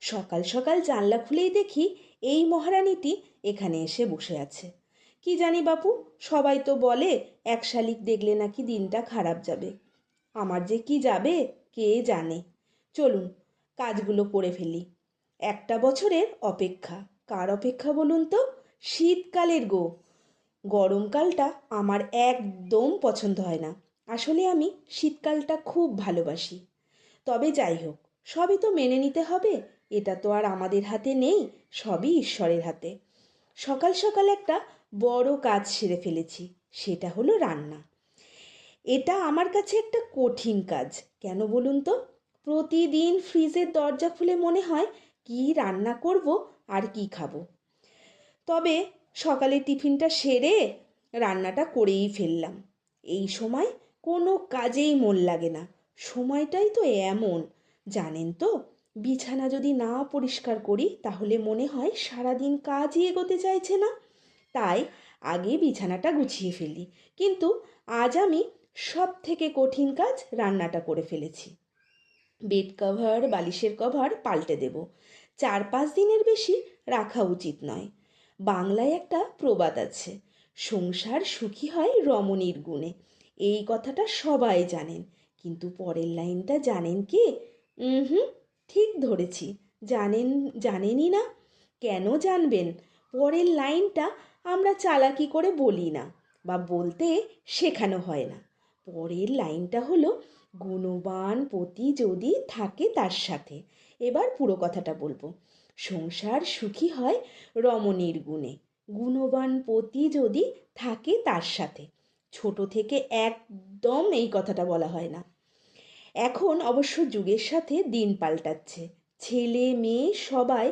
সকাল সকাল জানলা খুলেই দেখি এই মহারানীটি এখানে এসে বসে আছে। কি জানি বাপু, সবাই তো বলে এক শালিক দেখলে নাকি দিনটা খারাপ যাবে। আমার যে কি যাবে কে জানে। চলুন কাজগুলো করে ফেলি। একটা বছরের অপেক্ষা। কার অপেক্ষা বলুন তো? শীতকালের গো। গরমকালটা আমার একদম পছন্দ হয় না। আসলে আমি শীতকালটা খুব ভালোবাসি। তবে যাই হোক, সবই তো মেনে নিতে হবে। এটা তো আর আমাদের হাতে নেই, সবই ঈশ্বরের হাতে। সকাল সকাল একটা বড় কাজ সেরে ফেলেছি, সেটা হলো রান্না। এটা আমার কাছে একটা কঠিন কাজ। কেন বলুন তো? প্রতিদিন ফ্রিজের দরজা খুলে মনে হয় কি রান্না করব আর কি খাবো। তবে সকালে টিফিনটা সেরে রান্নাটা করেই ফেললাম। এই সময় কোনো কাজেই মন লাগে না। সময়টাই তো এমন, জানেন তো, বিছানা যদি না পরিষ্কার করি তাহলে মনে হয় সারাদিন কাজই এগোতে চাইছে না। তাই আগে বিছানাটা গুছিয়ে ফেলি। কিন্তু আজ আমি সব থেকে কঠিন কাজ রান্নাটা করে ফেলেছি। বেড কভার, বালিশের কভার পাল্টে দেব। 4-5 দিনের বেশি রাখা উচিত নয়। বাংলায় একটা প্রবাদ আছে, সংসার সুখী হয় রমণীর গুণে। এই কথাটা সবাই জানেন, কিন্তু পরের লাইনটা জানেন কি? হুম, ঠিক ধরেছি। জানেনই না। কেন জানবেন? পরের লাইনটা আমরা চালাকি করে বলি না, বা বলতে শেখানো হয় না। পরের লাইনটা হলো, গুণবান পতি যদি থাকে তার সাথে। এবার পুরো কথাটা বলবো। সংসার সুখী হয় রমণীর গুণে, গুণবান পতি যদি থাকে তার সাথে। ছোট থেকে একদম এই কথাটা বলা হয় না। এখন অবশ্য যুগের সাথে দিন পাল্টাচ্ছে। ছেলে মেয়ে সবাই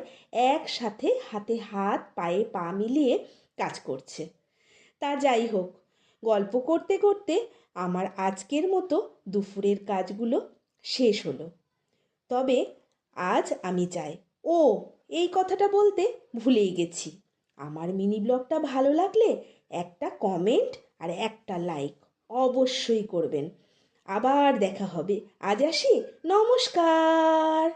একসাথে হাতে হাত পায়ে পা মিলিয়ে কাজ করছে। তা যাই হোক, গল্প করতে করতে আমার আজকের মতো দুপুরের কাজগুলো শেষ হলো। তবে আজ আমি চাই, ও, এই কথাটা বলতে ভুলেই গেছি, আমার মিনি ব্লগটা ভালো লাগলে একটা কমেন্ট আর একটা লাইক অবশ্যই করবেন। আবার দেখা হবে। আজ আসি, নমস্কার।